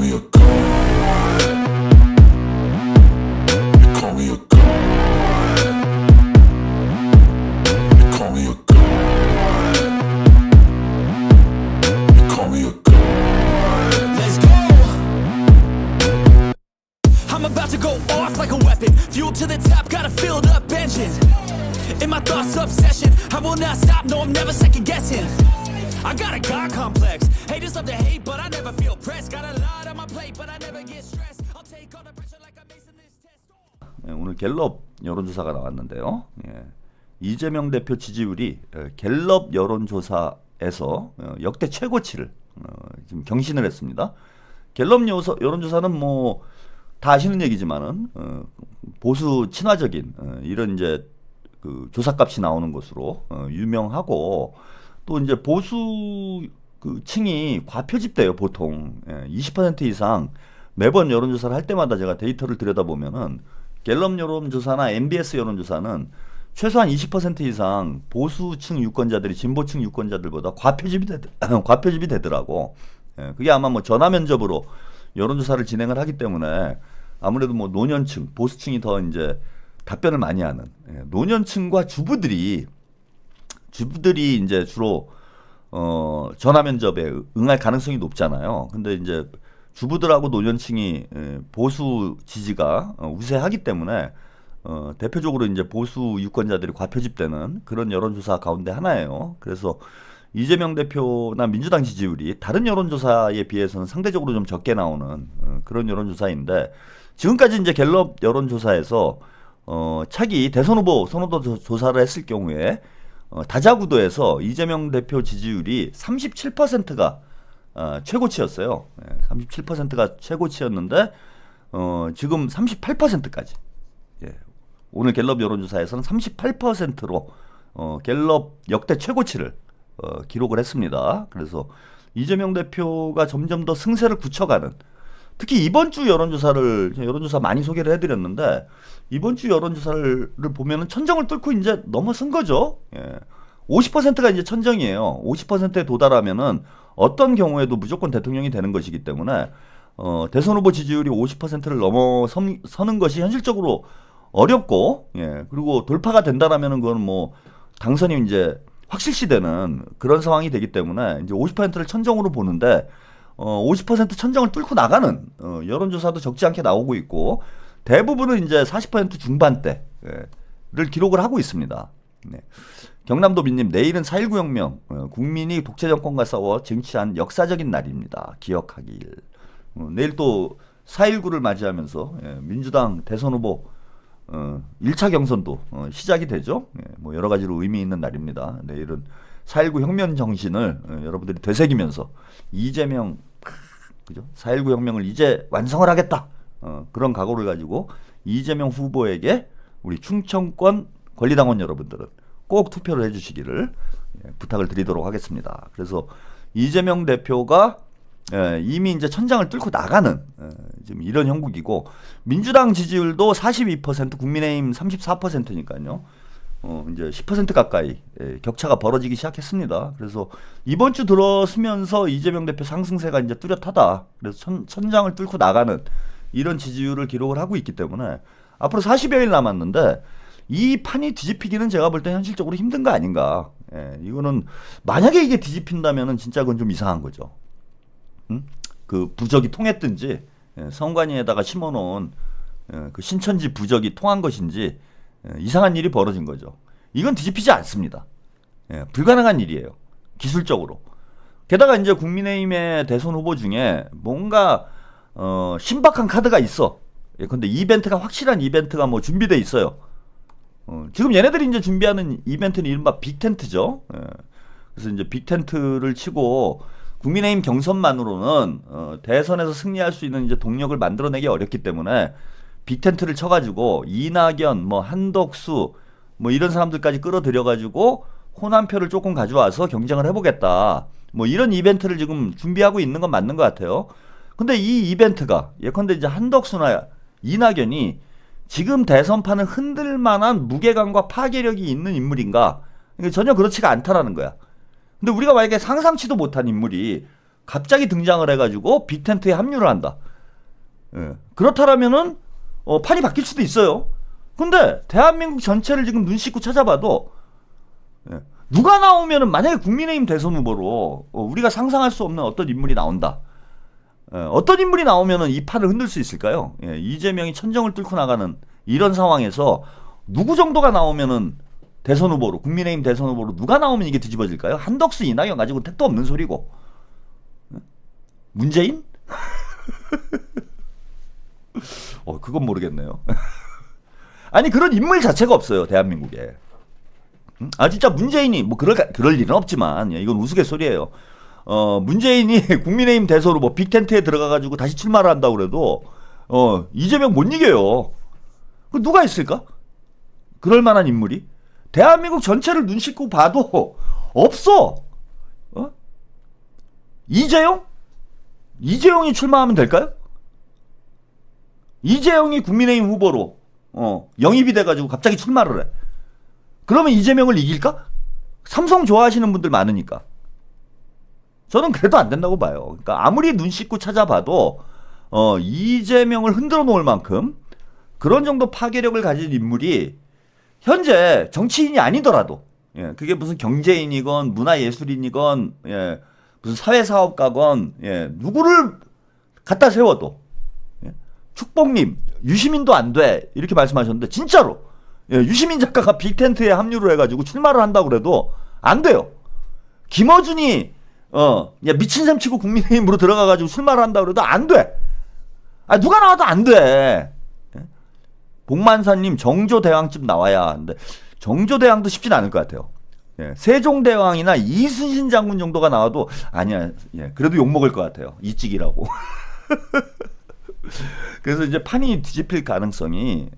me a god. You call me a god. You call me a god. You call me a god. Let's go. I'm about to go off like a weapon. Fuel to the top, got a filled up engine. In my thoughts, obsession. I will not stop, no, I'm never second guessing. I got a God complex. Haters love to hate, but I never feel pressed. Got a lot on my plate, but I never get stressed. I'll take all the pressure like I'm acing this test. 오늘 갤럽 여론조사가 나왔는데요. 이재명 대표 지지율이 갤럽 여론조사에서 역대 최고치를 지금 경신을 했습니다. 갤럽 여론조사는 뭐 다 아시는 얘기지만은 보수 친화적인 이런 이제 그 조사값이 나오는 것으로 유명하고, 또 이제 보수 그 층이 과표집돼요. 보통 20% 이상 매번 여론조사를 할 때마다 제가 데이터를 들여다보면은 갤럽 여론조사나 MBS 여론조사는 최소한 20% 이상 보수층 유권자들이 진보층 유권자들보다 과표집이 되더라고. 그게 아마 뭐 전화 면접으로 여론조사를 진행을 하기 때문에 아무래도 뭐 노년층, 보수층이 더 이제 답변을 많이 하는, 노년층과 주부들이 이제 주로 전화 면접에 응할 가능성이 높잖아요. 근데 이제 주부들하고 노년층이 보수 지지가 우세하기 때문에 대표적으로 이제 보수 유권자들이 과표집되는 그런 여론조사 가운데 하나예요. 그래서 이재명 대표나 민주당 지지율이 다른 여론조사에 비해서는 상대적으로 좀 적게 나오는 그런 여론조사인데, 지금까지 이제 갤럽 여론조사에서 차기 대선 후보 선호도 조사를 했을 경우에 다자구도에서 이재명 대표 지지율이 37%가 최고치였어요. 37%가 최고치였는데 지금 38%까지. 오늘 갤럽 여론조사에서는 38%로 갤럽 역대 최고치를 기록을 했습니다. 그래서 이재명 대표가 점점 더 승세를 굳혀가는, 특히 이번 주 여론조사 많이 소개를 해드렸는데, 이번 주 여론조사를 보면은 천정을 뚫고 이제 넘어선 거죠. 50%가 이제 천정이에요. 50%에 도달하면은 어떤 경우에도 무조건 대통령이 되는 것이기 때문에 대선 후보 지지율이 50%를 넘어서는 것이 현실적으로 어렵고, 그리고 돌파가 된다라면은 그건 뭐 당선이 이제 확실시되는 그런 상황이 되기 때문에 이제 50%를 천정으로 보는데, 50% 천정을 뚫고 나가는 여론조사도 적지 않게 나오고 있고, 대부분은 이제 40% 중반대를 기록을 하고 있습니다. 경남도민님, 내일은 4.19 혁명, 국민이 독재 정권과 싸워 쟁취한 역사적인 날입니다. 기억하길. 내일 또 4.19를 맞이하면서 민주당 대선 후보 1차 경선도 시작이 되죠. 뭐 여러 가지로 의미 있는 날입니다. 내일은 4.19 혁명 정신을 여러분들이 되새기면서 이재명, 그죠? 4.19 혁명을 이제 완성을 하겠다. 그런 각오를 가지고 이재명 후보에게 우리 충청권 권리당원 여러분들은 꼭 투표를 해주시기를 부탁을 드리도록 하겠습니다. 그래서 이재명 대표가 이미 이제 천장을 뚫고 나가는 지금 이런 형국이고, 민주당 지지율도 42%, 국민의힘 34%니까요. 이제 10% 가까이 격차가 벌어지기 시작했습니다. 그래서 이번 주 들어서면서 이재명 대표 상승세가 이제 뚜렷하다. 그래서 천장을 뚫고 나가는 이런 지지율을 기록을 하고 있기 때문에 앞으로 40여일 남았는데 이 판이 뒤집히기는 제가 볼 때 현실적으로 힘든 거 아닌가. 이거는 만약에 이게 뒤집힌다면은 진짜 그건 좀 이상한 거죠. 그 부적이 통했든지 성관위에다가 심어놓은 그 신천지 부적이 통한 것인지 이상한 일이 벌어진 거죠. 이건 뒤집히지 않습니다. 불가능한 일이에요. 기술적으로. 게다가 이제 국민의힘의 대선 후보 중에 뭔가 신박한 카드가 있어. 근데 이벤트가, 확실한 이벤트가 뭐 준비돼 있어요. 지금 얘네들이 이제 준비하는 이벤트는 이른바 빅텐트죠. 그래서 이제 빅텐트를 치고 국민의힘 경선만으로는 대선에서 승리할 수 있는 이제 동력을 만들어내기 어렵기 때문에 빅텐트를 쳐가지고 이낙연, 뭐 한덕수, 뭐 이런 사람들까지 끌어들여가지고 호남표를 조금 가져와서 경쟁을 해보겠다. 뭐 이런 이벤트를 지금 준비하고 있는 건 맞는 것 같아요. 근데 이 이벤트가 예컨대 이제 한덕수나 이낙연이 지금 대선판을 흔들 만한 무게감과 파괴력이 있는 인물인가? 전혀 그렇지가 않다라는 거야. 근데 우리가 만약에 상상치도 못한 인물이 갑자기 등장을 해가지고 빅텐트에 합류를 한다. 예. 그렇다라면은 판이 바뀔 수도 있어요. 근데 대한민국 전체를 지금 눈 씻고 찾아봐도 예. 누가 나오면은 만약에 국민의힘 대선 후보로 우리가 상상할 수 없는 어떤 인물이 나온다. 어떤 인물이 나오면은 이 판을 흔들 수 있을까요? 예. 이재명이 천정을 뚫고 나가는 이런 상황에서 누구 정도가 나오면은 대선 후보로, 국민의힘 대선 후보로 누가 나오면 이게 뒤집어질까요? 한덕수, 이낙연 가지고 택도 없는 소리고. 문재인? 그건 모르겠네요. 아니, 그런 인물 자체가 없어요, 대한민국에. 진짜 문재인이, 뭐, 그럴 일은 없지만, 이건 우스갯소리예요. 문재인이 국민의힘 대선 후보 빅텐트에 들어가가지고 다시 출마를 한다고 그래도, 이재명 못 이겨요. 누가 있을까? 그럴 만한 인물이? 대한민국 전체를 눈 씻고 봐도 없어. 이재용? 이재용이 출마하면 될까요? 이재용이 국민의힘 후보로 영입이 돼가지고 갑자기 출마를 해. 그러면 이재명을 이길까? 삼성 좋아하시는 분들 많으니까. 저는 그래도 안 된다고 봐요. 그러니까 아무리 눈 씻고 찾아봐도 이재명을 흔들어 놓을 만큼 그런 정도 파괴력을 가진 인물이 현재 정치인이 아니더라도, 예, 그게 무슨 경제인이건 문화예술인이건, 예, 무슨 사회사업가건, 예, 누구를 갖다 세워도, 예, 축복님, 유시민도 안 돼. 이렇게 말씀하셨는데, 진짜로, 예, 유시민 작가가 빅텐트에 합류를 해가지고 출마를 한다고 그래도 안 돼요. 김어준이, 야, 미친셈 치고 국민의힘으로 들어가가지고 출마를 한다고 그래도 안 돼. 누가 나와도 안 돼. 복만사님 정조대왕쯤 나와야 하는데 정조대왕도 쉽진 않을 것 같아요. 예, 세종대왕이나 이순신 장군 정도가 나와도 아니야. 예, 그래도 욕먹을 것 같아요. 이찍이라고. 그래서 이제 판이 뒤집힐 가능성이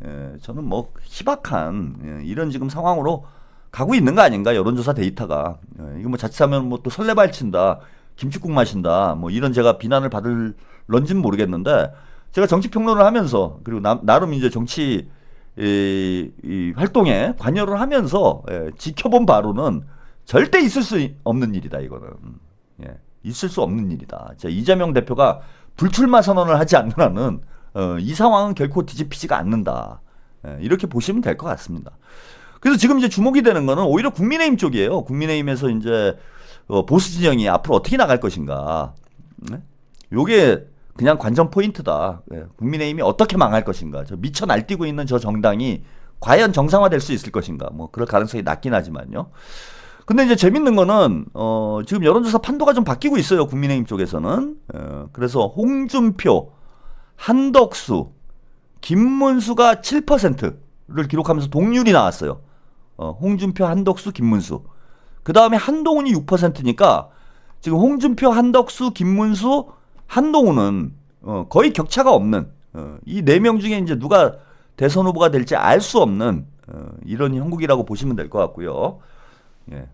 저는 뭐 희박한 이런 지금 상황으로 가고 있는 거 아닌가, 여론조사 데이터가. 이거 뭐 자칫하면 뭐 또 설레발친다, 김칫국 마신다, 뭐 이런 제가 비난을 받을런지는 모르겠는데, 제가 정치 평론을 하면서, 그리고 나름 이제 정치 이 활동에 관여를 하면서 지켜본 바로는 절대 있을 수 없는 일이다, 이거는. 예, 있을 수 없는 일이다. 이재명 대표가 불출마 선언을 하지 않는 한은 이 상황은 결코 뒤집히지가 않는다. 이렇게 보시면 될 것 같습니다. 그래서 지금 이제 주목이 되는 거는 오히려 국민의힘 쪽이에요. 국민의힘에서 이제 보수 진영이 앞으로 어떻게 나갈 것인가. 요게 그냥 관전 포인트다. 국민의힘이 어떻게 망할 것인가. 저 미쳐 날뛰고 있는 저 정당이 과연 정상화될 수 있을 것인가. 뭐 그럴 가능성이 낮긴 하지만요. 근데 이제 재밌는 거는 지금 여론조사 판도가 좀 바뀌고 있어요. 국민의힘 쪽에서는. 그래서 홍준표, 한덕수, 김문수가 7%를 기록하면서 동률이 나왔어요. 홍준표, 한덕수, 김문수. 그 다음에 한동훈이 6%니까 지금 홍준표, 한덕수, 김문수, 한동훈은 거의 격차가 없는 이 4명 중에 이제 누가 대선 후보가 될지 알 수 없는 이런 형국이라고 보시면 될 것 같고요. 예.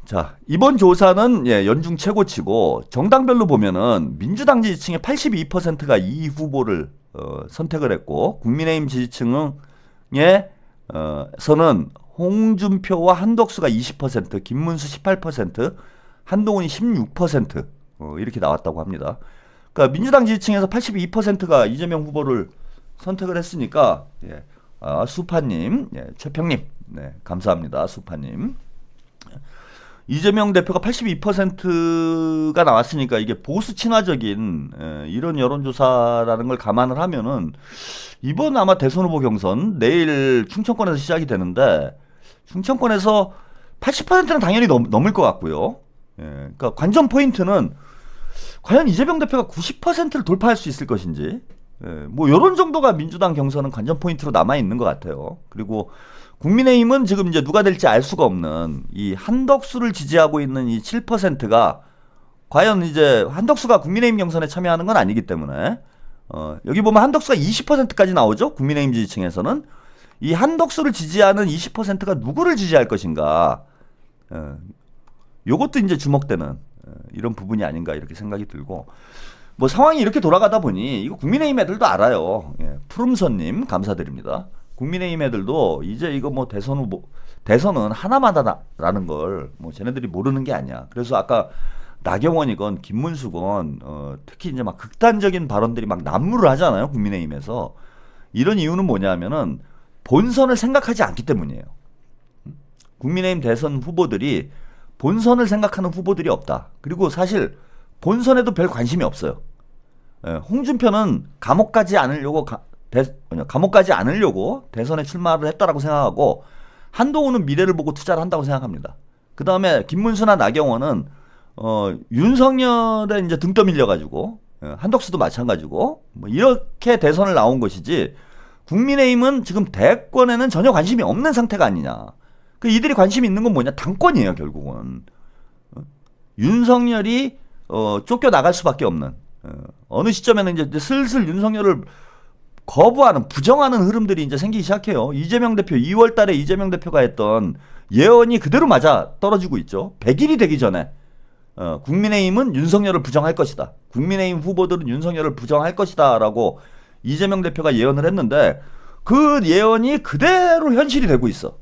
자, 이번 조사는 연중 최고치고 정당별로 보면은 민주당 지지층의 82%가 이 후보를 선택을 했고, 국민의힘 지지층에 서는 홍준표와 한덕수가 20%, 김문수 18%, 한동훈이 16% 이렇게 나왔다고 합니다. 그러니까 민주당 지지층에서 82%가 이재명 후보를 선택을 했으니까, 예. 수파님, 예, 최평님, 네, 감사합니다, 수파님. 이재명 대표가 82%가 나왔으니까 이게 보수 친화적인 이런 여론조사라는 걸 감안을 하면은 이번 아마 대선 후보 경선 내일 충청권에서 시작이 되는데, 충청권에서 80%는 당연히 넘을 것 같고요. 예, 그러니까 관전 포인트는 과연 이재명 대표가 90%를 돌파할 수 있을 것인지, 뭐 이런 정도가 민주당 경선은 관전 포인트로 남아 있는 것 같아요. 그리고 국민의힘은 지금 이제 누가 될지 알 수가 없는 이 한덕수를 지지하고 있는 이 7%가 과연 이제 한덕수가 국민의힘 경선에 참여하는 건 아니기 때문에 여기 보면 한덕수가 20%까지 나오죠. 국민의힘 지지층에서는 이 한덕수를 지지하는 20%가 누구를 지지할 것인가. 요것도 이제 주목되는 이런 부분이 아닌가 이렇게 생각이 들고, 뭐 상황이 이렇게 돌아가다 보니 이거 국민의힘 애들도 알아요. 예, 푸름선님 감사드립니다. 국민의힘 애들도 이제 이거 뭐 대선은 하나마다라는 걸 뭐 쟤네들이 모르는 게 아니야. 그래서 아까 나경원이건 김문수건 특히 이제 막 극단적인 발언들이 막 난무를 하잖아요. 국민의힘에서. 이런 이유는 뭐냐면은 본선을 생각하지 않기 때문이에요. 국민의힘 대선 후보들이 본선을 생각하는 후보들이 없다. 그리고 사실 본선에도 별 관심이 없어요. 홍준표는 감옥 가지 않으려고 대선에 출마를 했다라고 생각하고 한동훈은 미래를 보고 투자를 한다고 생각합니다. 그 다음에 김문수나 나경원은 윤석열에 이제 등 떠밀려가지고 한덕수도 마찬가지고 뭐 이렇게 대선을 나온 것이지 국민의힘은 지금 대권에는 전혀 관심이 없는 상태가 아니냐. 그 이들이 관심이 있는 건 뭐냐? 당권이에요, 결국은. 윤석열이 쫓겨 나갈 수밖에 없는 어느 시점에는 이제 슬슬 윤석열을 거부하는 부정하는 흐름들이 이제 생기기 시작해요. 이재명 대표 2월 달에 이재명 대표가 했던 예언이 그대로 맞아 떨어지고 있죠. 100일이 되기 전에 국민의힘은 윤석열을 부정할 것이다. 국민의힘 후보들은 윤석열을 부정할 것이다 라고 이재명 대표가 예언을 했는데 그 예언이 그대로 현실이 되고 있어.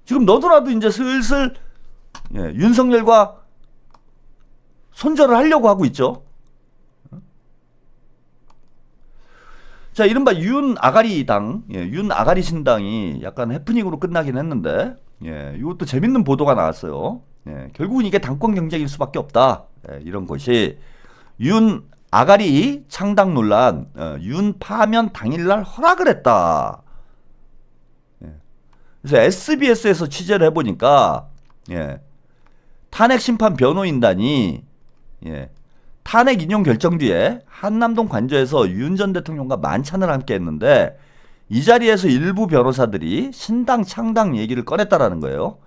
지금 너도나도 이제 슬슬 윤석열과 손절을 하려고 하고 있죠. 자, 이른바 윤 아가리당, 윤 아가리 신당이 약간 해프닝으로 끝나긴 했는데, 이것도 재밌는 보도가 나왔어요. 결국은 이게 당권 경쟁일 수밖에 없다. 이런 것이 윤 아가리 창당 논란, 윤 파면 당일날 허락을 했다. 그래서 SBS에서 취재를 해보니까, 탄핵 심판 변호인단이, 탄핵 인용 결정 뒤에 한남동 관저에서 윤 전 대통령과 만찬을 함께 했는데 이 자리에서 일부 변호사들이 신당 창당 얘기를 꺼냈다라는 거예요.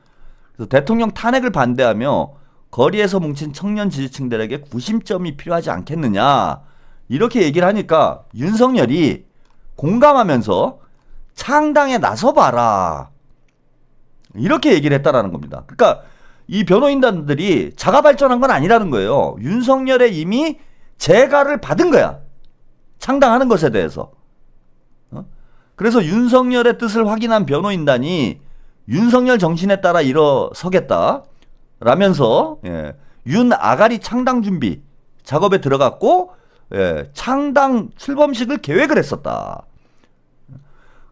그래서 대통령 탄핵을 반대하며 거리에서 뭉친 청년 지지층들에게 구심점이 필요하지 않겠느냐 이렇게 얘기를 하니까 윤석열이 공감하면서 창당에 나서봐라 이렇게 얘기를 했다라는 겁니다. 그러니까 이 변호인단들이 자가 발전한 건 아니라는 거예요. 윤석열에 이미 재가를 받은 거야. 창당하는 것에 대해서. 그래서 윤석열의 뜻을 확인한 변호인단이 윤석열 정신에 따라 일어서겠다 라면서 윤 아가리 창당 준비 작업에 들어갔고 창당 출범식을 계획을 했었다.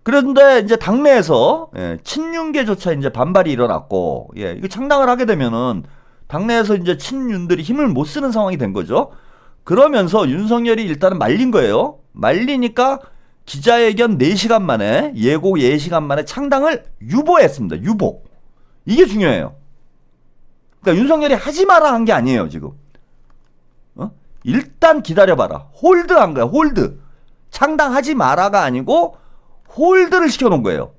그런데 이제 당내에서 친윤계조차 이제 반발이 일어났고, 이거 창당을 하게 되면은 당내에서 이제 친윤들이 힘을 못 쓰는 상황이 된 거죠. 그러면서 윤석열이 일단은 말린 거예요. 말리니까 기자회견 4시간 만에 예고 4시간 만에 창당을 유보했습니다. 유보. 이게 중요해요. 그러니까 윤석열이 하지 마라 한 게 아니에요, 지금. 일단 기다려봐라. 홀드한 거야, 홀드. 창당하지 마라가 아니고 홀드를 시켜놓은 거예요.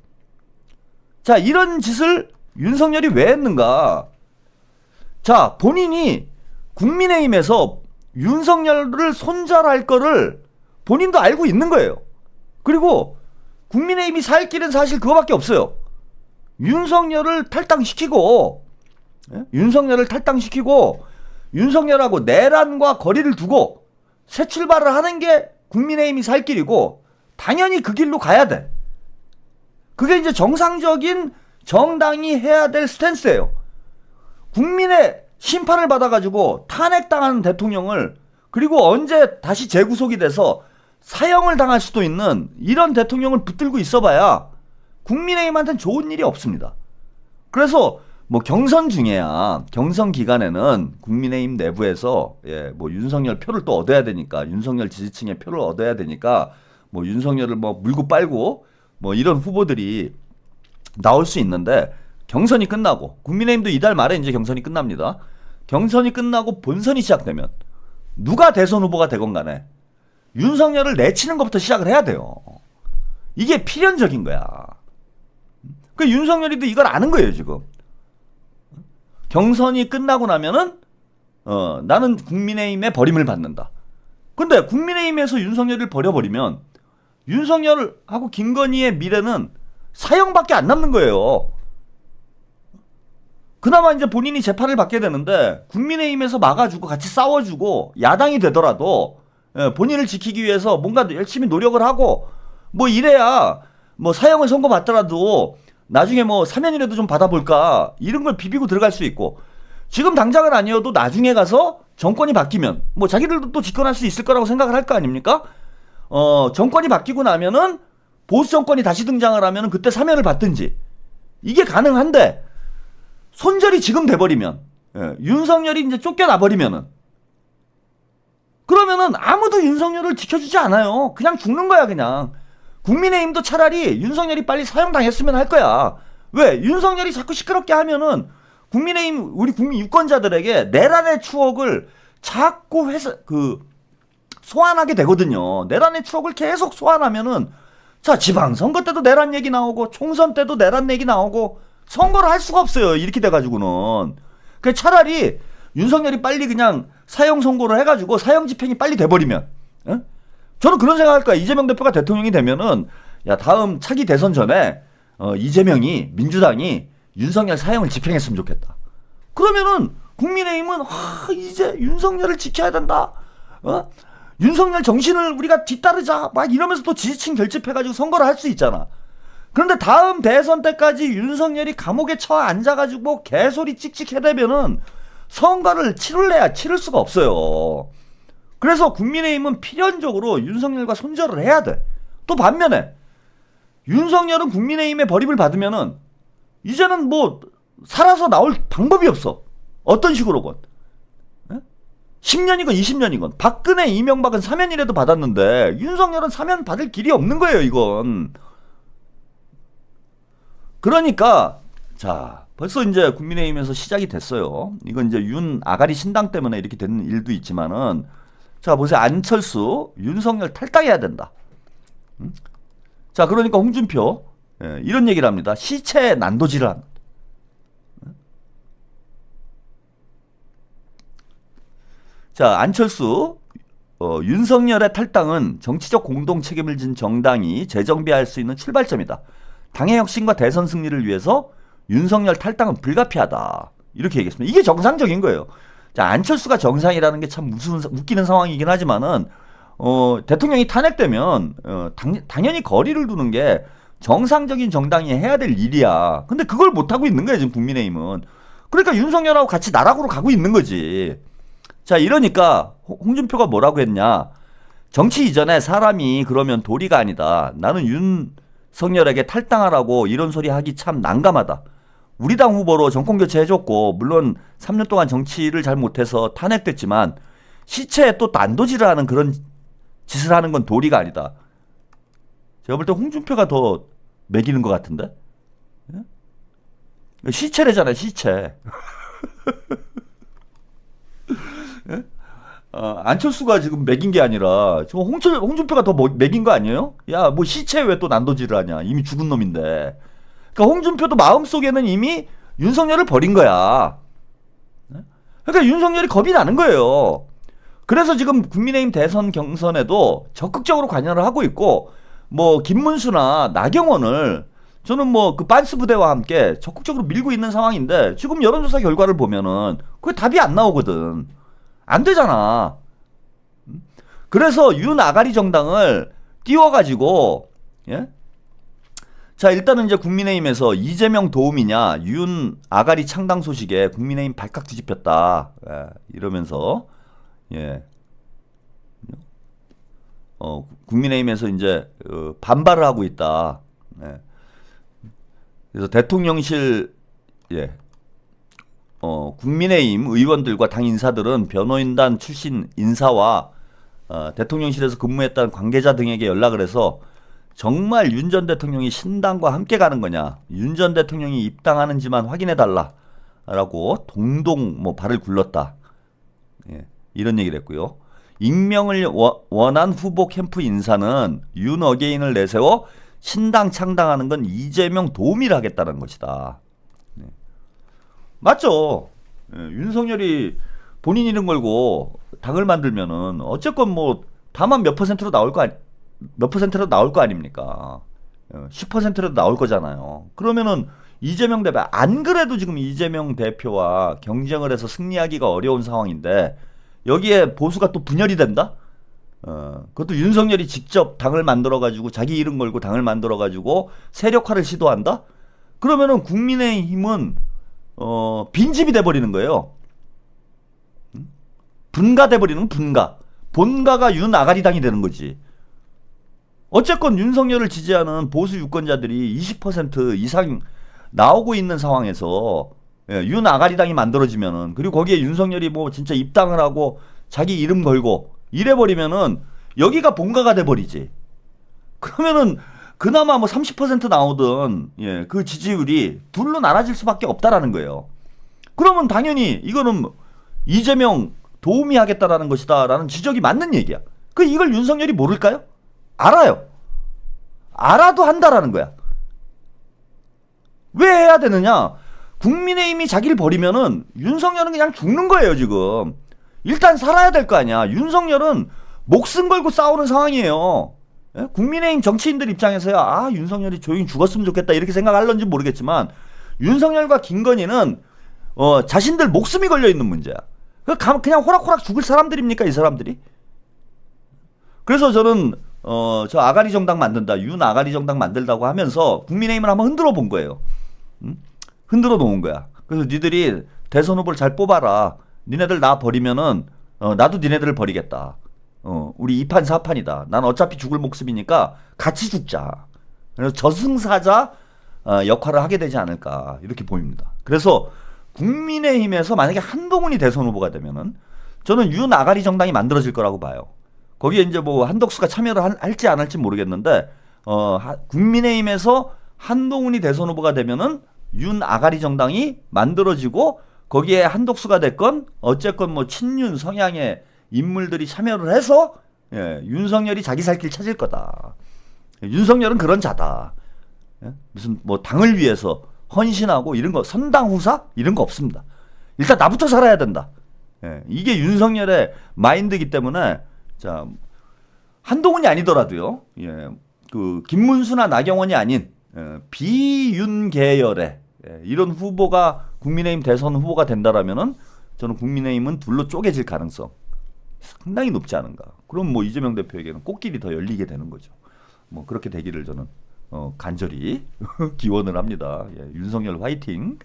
자, 이런 짓을 윤석열이 왜 했는가? 자, 본인이 국민의힘에서 윤석열을 손절할 거를 본인도 알고 있는 거예요. 그리고 국민의힘이 살 길은 사실 그거밖에 없어요. 윤석열을 탈당시키고 윤석열하고 내란과 거리를 두고 새 출발을 하는 게 국민의힘이 살 길이고 당연히 그 길로 가야 돼. 그게 이제 정상적인 정당이 해야 될 스탠스예요. 국민의 심판을 받아가지고 탄핵당하는 대통령을 그리고 언제 다시 재구속이 돼서 사형을 당할 수도 있는 이런 대통령을 붙들고 있어봐야 국민의힘한테는 좋은 일이 없습니다. 그래서 뭐 경선 중에야 경선 기간에는 국민의힘 내부에서 뭐 윤석열 표를 또 얻어야 되니까 윤석열 지지층의 표를 얻어야 되니까 뭐 윤석열을 뭐 물고 빨고 뭐 이런 후보들이 나올 수 있는데 경선이 끝나고 국민의힘도 이달 말에 이제 경선이 끝납니다. 경선이 끝나고 본선이 시작되면 누가 대선 후보가 되건 간에 윤석열을 내치는 것부터 시작을 해야 돼요. 이게 필연적인 거야. 그 윤석열이도 이걸 아는 거예요, 지금. 경선이 끝나고 나면은 나는 국민의힘의 버림을 받는다. 근데 국민의힘에서 윤석열을 버려버리면 윤석열하고 김건희의 미래는 사형밖에 안 남는 거예요. 그나마 이제 본인이 재판을 받게 되는데 국민의힘에서 막아주고 같이 싸워주고 야당이 되더라도 본인을 지키기 위해서 뭔가 열심히 노력을 하고 뭐 이래야 뭐 사형을 선고받더라도 나중에 뭐 사면이라도 좀 받아볼까 이런 걸 비비고 들어갈 수 있고 지금 당장은 아니어도 나중에 가서 정권이 바뀌면 뭐 자기들도 또 집권할 수 있을 거라고 생각을 할 거 아닙니까? 정권이 바뀌고 나면은 보수 정권이 다시 등장을 하면은 그때 사면을 받든지 이게 가능한데 손절이 지금 돼버리면 윤석열이 이제 쫓겨나 버리면은 그러면은 아무도 윤석열을 지켜주지 않아요. 그냥 죽는 거야 그냥. 국민의힘도 차라리 윤석열이 빨리 사형당했으면 할 거야. 왜? 윤석열이 자꾸 시끄럽게 하면은 국민의힘 우리 국민 유권자들에게 내란의 추억을 자꾸 소환하게 되거든요. 내란의 추억을 계속 소환하면은 자 지방선거 때도 내란 얘기 나오고 총선 때도 내란 얘기 나오고 선거를 할 수가 없어요. 이렇게 돼가지고는. 그 차라리 윤석열이 빨리 그냥 사형 선고를 해가지고 사형 집행이 빨리 돼버리면 저는 그런 생각할 거야. 이재명 대표가 대통령이 되면은 야 다음 차기 대선 전에 이재명이 민주당이 윤석열 사형을 집행했으면 좋겠다. 그러면은 국민의힘은 이제 윤석열을 지켜야 된다. 윤석열 정신을 우리가 뒤따르자 막 이러면서 또 지지층 결집해가지고 선거를 할 수 있잖아. 그런데 다음 대선 때까지 윤석열이 감옥에 처 앉아가지고 개소리 찍찍 해대면은 선거를 치를래야 치를 수가 없어요. 그래서 국민의힘은 필연적으로 윤석열과 손절을 해야 돼. 또 반면에 윤석열은 국민의힘의 버림을 받으면은 이제는 뭐 살아서 나올 방법이 없어. 어떤 식으로건. 10년이건 20년이건. 박근혜, 이명박은 사면이라도 받았는데 윤석열은 사면 받을 길이 없는 거예요, 이건. 그러니까 자, 벌써 이제 국민의힘에서 시작이 됐어요. 이건 이제 윤 아가리 신당 때문에 이렇게 된 일도 있지만은 자, 보세요. 안철수, 윤석열 탈당해야 된다. 자, 그러니까 홍준표 이런 얘기를 합니다. 시체 난도질환. 자, 안철수 윤석열의 탈당은 정치적 공동 책임을 진 정당이 재정비할 수 있는 출발점이다. 당의 혁신과 대선 승리를 위해서 윤석열 탈당은 불가피하다. 이렇게 얘기했습니다. 이게 정상적인 거예요. 자, 안철수가 정상이라는 게 참 무슨 웃기는 상황이긴 하지만은 대통령이 탄핵되면 당연히 거리를 두는 게 정상적인 정당이 해야 될 일이야. 근데 그걸 못하고 있는 거예요, 지금 국민의힘은. 그러니까 윤석열하고 같이 나락으로 가고 있는 거지. 자, 이러니까 홍준표가 뭐라고 했냐. 정치 이전에 사람이 그러면 도리가 아니다. 나는 윤석열에게 탈당하라고 이런 소리 하기 참 난감하다. 우리 당 후보로 정권 교체해줬고 물론 3년 동안 정치를 잘 못해서 탄핵됐지만 시체에 또 난도질을 하는 그런 짓을 하는 건 도리가 아니다. 제가 볼 때 홍준표가 더 매기는 것 같은데? 시체래잖아요, 시체. 안철수가 지금 매긴 게 아니라 지금 홍준표가 더 매긴 거 아니에요? 야, 뭐 시체 왜 또 난도질을 하냐? 이미 죽은 놈인데. 그러니까 홍준표도 마음속에는 이미 윤석열을 버린 거야. 그러니까 윤석열이 겁이 나는 거예요. 그래서 지금 국민의힘 대선 경선에도 적극적으로 관여를 하고 있고 뭐 김문수나 나경원을 저는 뭐 그 빤스 부대와 함께 적극적으로 밀고 있는 상황인데 지금 여론조사 결과를 보면은 그게 답이 안 나오거든. 안 되잖아. 그래서 윤 아가리 정당을 띄워가지고 자, 일단은 이제 국민의힘에서 이재명 도움이냐 윤 아가리 창당 소식에 국민의힘 발칵 뒤집혔다. 이러면서 국민의힘에서 이제 반발을 하고 있다. 그래서 대통령실 국민의힘 의원들과 당 인사들은 변호인단 출신 인사와 대통령실에서 근무했던 관계자 등에게 연락을 해서 정말 윤 전 대통령이 신당과 함께 가는 거냐, 윤 전 대통령이 입당하는지만 확인해 달라라고 동동 뭐 발을 굴렀다. 이런 얘기를 했고요. 익명을 원한 후보 캠프 인사는 윤 어게인을 내세워 신당 창당하는 건 이재명 도움을 하겠다는 것이다. 맞죠? 윤석열이 본인 이름 걸고 당을 만들면은 어쨌건 뭐 다만 몇 퍼센트로 나올 거 아닙니까? 10%라도 나올 거잖아요. 그러면은 이재명 대표, 안 그래도 지금 이재명 대표와 경쟁을 해서 승리하기가 어려운 상황인데 여기에 보수가 또 분열이 된다? 그것도 윤석열이 직접 당을 만들어가지고 자기 이름 걸고 당을 만들어가지고 세력화를 시도한다? 그러면은 국민의힘은 빈집이 돼버리는 거예요. 분가돼버리는 분가. 본가가 윤아가리당이 되는 거지. 어쨌건 윤석열을 지지하는 보수 유권자들이 20% 이상 나오고 있는 상황에서 윤아가리당이 만들어지면은, 그리고 거기에 윤석열이 뭐 진짜 입당을 하고 자기 이름 걸고 이래버리면은 여기가 본가가 돼버리지. 그러면은 그나마 뭐 30% 나오던 그 지지율이 둘로 나눠질 수밖에 없다라는 거예요. 그러면 당연히 이거는 이재명 도움이 하겠다라는 것이다라는 지적이 맞는 얘기야. 이걸 윤석열이 모를까요? 알아요. 알아도 한다라는 거야. 왜 해야 되느냐? 국민의힘이 자기를 버리면은 윤석열은 그냥 죽는 거예요, 지금. 일단 살아야 될 거 아니야. 윤석열은 목숨 걸고 싸우는 상황이에요. 예? 국민의힘 정치인들 입장에서야 윤석열이 조용히 죽었으면 좋겠다 이렇게 생각할런지 모르겠지만, 윤석열과 김건희는 자신들 목숨이 걸려 있는 문제야. 그냥 호락호락 죽을 사람들입니까, 이 사람들이? 그래서 저는 저 아가리 정당 만든다, 윤 아가리 정당 만들다고 하면서 국민의힘을 한번 흔들어 본 거예요. 흔들어 놓은 거야. 그래서 니들이 대선 후보를 잘 뽑아라. 니네들 나 버리면은 나도 니네들을 버리겠다. 우리 2판 4판이다. 난 어차피 죽을 목숨이니까 같이 죽자. 그래서 저승사자 역할을 하게 되지 않을까 이렇게 보입니다. 그래서 국민의힘에서 만약에 한동훈이 대선 후보가 되면은 저는 윤 아가리 정당이 만들어질 거라고 봐요. 거기에 이제 뭐 한덕수가 참여를 할지 안 할지 모르겠는데 국민의힘에서 한동훈이 대선 후보가 되면은 윤 아가리 정당이 만들어지고, 거기에 한덕수가 됐건 어쨌건 뭐 친윤 성향의 인물들이 참여를 해서 윤석열이 자기 살 길 찾을 거다. 윤석열은 그런 자다. 무슨 뭐 당을 위해서 헌신하고 이런 거, 선당후사 이런 거 없습니다. 일단 나부터 살아야 된다. 이게 윤석열의 마인드이기 때문에, 자, 한동훈이 아니더라도요, 그 김문수나 나경원이 아닌 비윤 계열의 이런 후보가 국민의힘 대선 후보가 된다라면은 저는 국민의힘은 둘로 쪼개질 가능성 상당히 높지 않은가. 그럼 뭐 이재명 대표에게는 꽃길이 더 열리게 되는 거죠. 뭐 그렇게 되기를 저는 간절히 기원을 합니다. 윤석열 화이팅.